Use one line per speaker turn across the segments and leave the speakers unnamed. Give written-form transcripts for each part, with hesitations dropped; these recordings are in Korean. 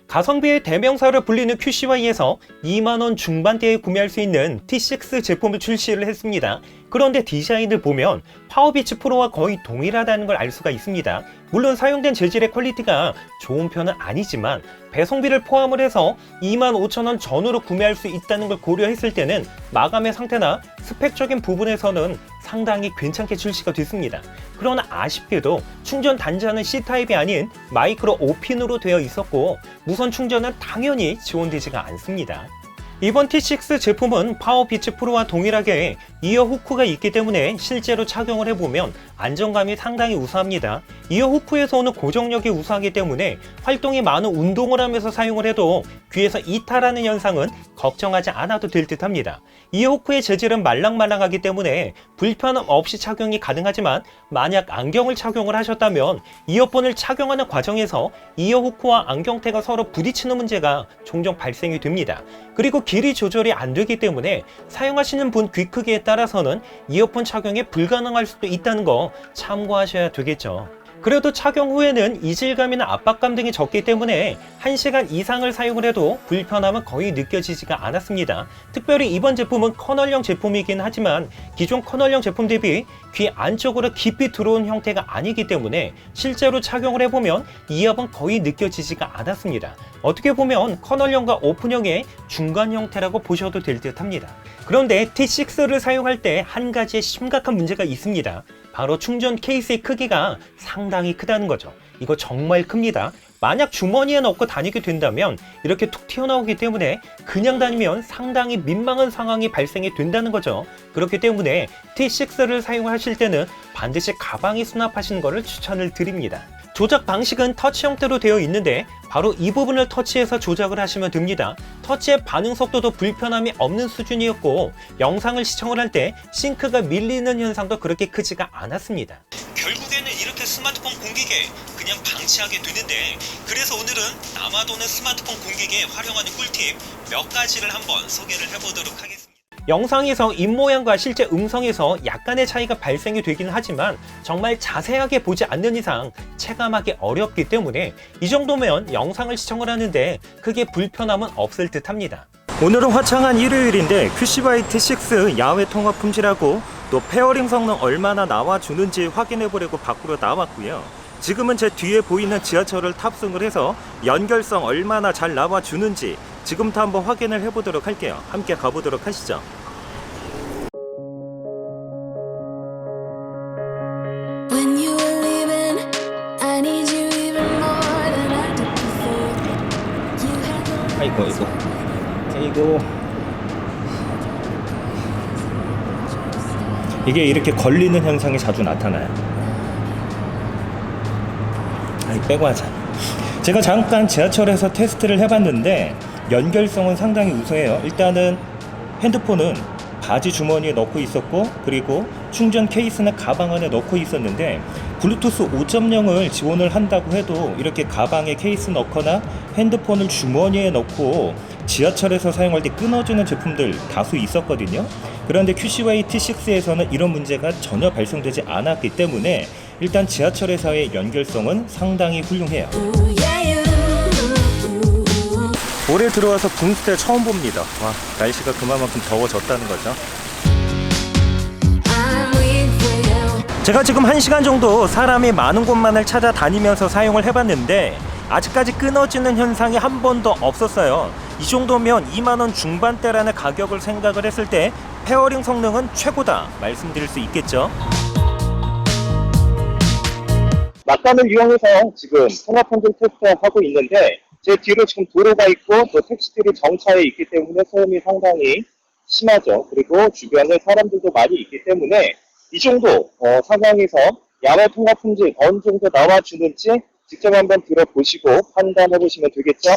가성비의 대명사로 불리는 QCY에서 2만원 중반대에 구매할 수 있는 T6 제품을 출시를 했습니다. 그런데 디자인을 보면 파워비치 프로와 거의 동일하다는 걸 알 수가 있습니다. 물론 사용된 재질의 퀄리티가 좋은 편은 아니지만 배송비를 포함을 해서 25,000원 전후로 구매할 수 있다는 걸 고려했을 때는 마감의 상태나 스펙적인 부분에서는 상당히 괜찮게 출시가 됐습니다. 그러나 아쉽게도 충전 단자는 C타입이 아닌 마이크로 5핀으로 되어 있었고 무선 충전은 당연히 지원되지가 않습니다. 이번 T6 제품은 파워비치 프로와 동일하게 이어 후크가 있기 때문에 실제로 착용을 해보면 안정감이 상당히 우수합니다. 이어 후크에서 오는 고정력이 우수하기 때문에 활동이 많은 운동을 하면서 사용을 해도 귀에서 이탈하는 현상은 걱정하지 않아도 될 듯 합니다. 이어 후크의 재질은 말랑말랑하기 때문에 불편함 없이 착용이 가능하지만 만약 안경을 착용을 하셨다면 이어폰을 착용하는 과정에서 이어 후크와 안경테가 서로 부딪히는 문제가 종종 발생이 됩니다. 그리고 길이 조절이 안 되기 때문에 사용하시는 분 귀 크기에 따라서는 이어폰 착용이 불가능할 수도 있다는 거 참고하셔야 되겠죠. 그래도 착용 후에는 이질감이나 압박감 등이 적기 때문에 1시간 이상을 사용을 해도 불편함은 거의 느껴지지가 않았습니다. 특별히 이번 제품은 커널형 제품이긴 하지만 기존 커널형 제품 대비 귀 안쪽으로 깊이 들어온 형태가 아니기 때문에 실제로 착용을 해보면 이압은 거의 느껴지지가 않았습니다. 어떻게 보면 커널형과 오픈형의 중간 형태라고 보셔도 될 듯 합니다. 그런데 T6를 사용할 때 한 가지의 심각한 문제가 있습니다. 바로 충전 케이스의 크기가 상당히 크다는 거죠. 이거 정말 큽니다. 만약 주머니에 넣고 다니게 된다면 이렇게 툭 튀어나오기 때문에 그냥 다니면 상당히 민망한 상황이 발생이 된다는 거죠. 그렇기 때문에 T6를 사용하실 때는 반드시 가방에 수납하시는 것을 추천을 드립니다. 조작 방식은 터치 형태로 되어 있는데 바로 이 부분을 터치해서 조작을 하시면 됩니다. 터치의 반응 속도도 불편함이 없는 수준이었고 영상을 시청을 할 때 싱크가 밀리는 현상도 그렇게 크지가 않았습니다. 결국에는 이렇게 스마트폰 공기계 그냥 방치하게 되는데 그래서 오늘은 남아도는 스마트폰 공기계에 활용하는 꿀팁 몇 가지를 한번 소개를 해보도록 하겠습니다. 영상에서 입모양과 실제 음성에서 약간의 차이가 발생이 되긴 하지만 정말 자세하게 보지 않는 이상 체감하기 어렵기 때문에 이 정도면 영상을 시청을 하는데 크게 불편함은 없을 듯 합니다. 오늘은 화창한 일요일인데 QCY T6 야외 통화 품질하고 또 페어링 성능 얼마나 나와주는지 확인해보려고 밖으로 나왔고요. 지금은 제 뒤에 보이는 지하철을 탑승을 해서 연결성 얼마나 잘 나와주는지 지금부터 한번 확인을 해보도록 할게요. 함께 가보도록 하시죠. 아이고 이게 이렇게 걸리는 현상이 자주 나타나요. 빼고 하자. 제가 잠깐 지하철에서 테스트를 해봤는데 연결성은 상당히 우수해요. 일단은 핸드폰은 바지 주머니에 넣고 있었고 그리고 충전 케이스는 가방 안에 넣고 있었는데 블루투스 5.0을 지원을 한다고 해도 이렇게 가방에 케이스 넣거나 핸드폰을 주머니에 넣고 지하철에서 사용할 때 끊어지는 제품들 다수 있었거든요. 그런데 QCY T6에서는 이런 문제가 전혀 발생되지 않았기 때문에 일단 지하철에서의 연결성은 상당히 훌륭해요. 올해 들어와서 붕스테 처음 봅니다. 와, 날씨가 그만큼 더워졌다는 거죠. 제가 지금 1시간 정도 사람이 많은 곳만을 찾아다니면서 사용을 해봤는데 아직까지 끊어지는 현상이 한 번도 없었어요. 이 정도면 2만원 중반대라는 가격을 생각을 했을 때 페어링 성능은 최고다 말씀드릴 수 있겠죠.
낮감을 이용해서 지금 통합 품질 테스트하고 있는데 제 뒤로 지금 도로가 있고 또 택시들이 정차해 있기 때문에 소음이 상당히 심하죠. 그리고 주변에 사람들도 많이 있기 때문에 이 정도 상황에서 야외 통합 품질 어느 정도 나와주는지 직접 한번 들어보시고 판단해 보시면 되겠죠.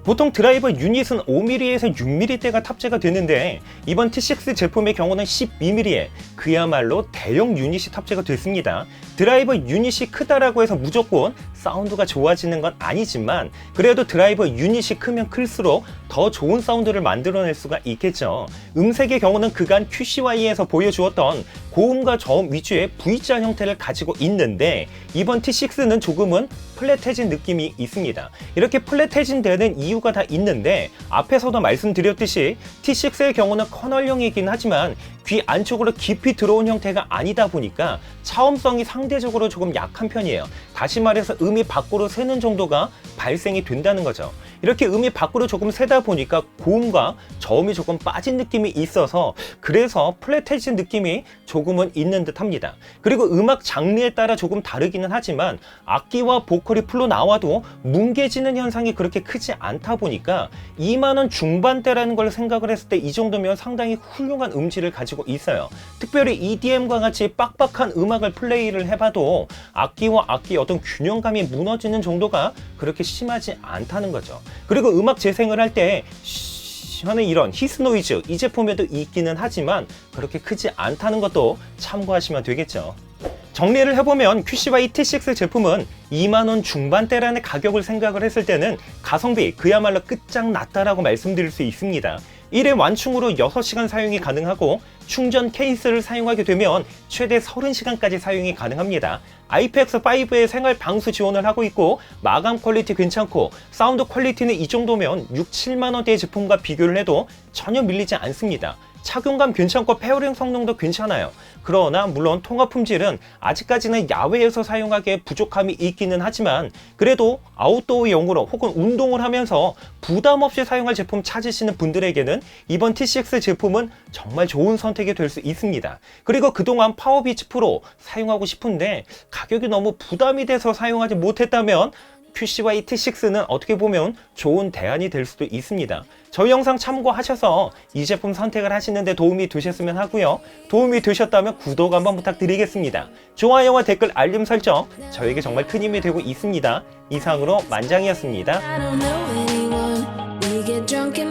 보통 드라이버 유닛은 5mm에서 6mm대가 탑재가 되는데 이번 T6 제품의 경우는 12mm에 그야말로 대형 유닛이 탑재가 됐습니다. 드라이버 유닛이 크다라고 해서 무조건 사운드가 좋아지는 건 아니지만 그래도 드라이버 유닛이 크면 클수록 더 좋은 사운드를 만들어낼 수가 있겠죠. 음색의 경우는 그간 QCY에서 보여주었던 고음과 저음 위주의 V자 형태를 가지고 있는데 이번 T6는 조금은 플랫해진 느낌이 있습니다. 이렇게 플랫해진 데는 이유가 다 있는데 앞에서도 말씀드렸듯이 T6의 경우는 커널형이긴 하지만 귀 안쪽으로 깊이 들어온 형태가 아니다 보니까 차음성이 상대적으로 조금 약한 편이에요. 다시 말해서 음이 밖으로 새는 정도가 발생이 된다는 거죠. 이렇게 음이 밖으로 조금 새다 보니까 고음과 저음이 조금 빠진 느낌이 있어서 그래서 플랫해진 느낌이 조금은 있는 듯 합니다. 그리고 음악 장르에 따라 조금 다르기는 하지만 악기와 보컬이 풀로 나와도 뭉개지는 현상이 그렇게 크지 않다 보니까 2만원 중반대라는 걸 생각을 했을 때 이 정도면 상당히 훌륭한 음질을 가지고 있어요. 특별히 EDM과 같이 빡빡한 음악을 플레이를 해봐도 악기와 악기의 어떤 균형감이 무너지는 정도가 그렇게 심하지 않다는 거죠. 그리고 음악 재생을 할 때 하는 이런 히스 노이즈 이 제품에도 있기는 하지만 그렇게 크지 않다는 것도 참고하시면 되겠죠. 정리를 해보면 QCY T6 제품은 2만원 중반대라는 가격을 생각을 했을 때는 가성비 그야말로 끝장났다라고 말씀드릴 수 있습니다. 1회 완충으로 6시간 사용이 가능하고 충전 케이스를 사용하게 되면 최대 30시간까지 사용이 가능합니다. IPX5의 생활 방수 지원을 하고 있고 마감 퀄리티 괜찮고 사운드 퀄리티는 이 정도면 6, 7만원대의 제품과 비교를 해도 전혀 밀리지 않습니다. 착용감 괜찮고 페어링 성능도 괜찮아요. 그러나 물론 통화 품질은 아직까지는 야외에서 사용하기에 부족함이 있기는 하지만 그래도 아웃도어용으로 혹은 운동을 하면서 부담 없이 사용할 제품 찾으시는 분들에게는 이번 T6 제품은 정말 좋은 선택이 될 수 있습니다. 그리고 그동안 파워비치 프로 사용하고 싶은데 가격이 너무 부담이 돼서 사용하지 못했다면 QCY T6는 어떻게 보면 좋은 대안이 될 수도 있습니다. 저희 영상 참고하셔서 이 제품 선택을 하시는 데 도움이 되셨으면 하고요. 도움이 되셨다면 구독 한번 부탁드리겠습니다. 좋아요와 댓글 알림 설정 저에게 정말 큰 힘이 되고 있습니다. 이상으로 만장이었습니다.
I don't know anyone. We get drunk and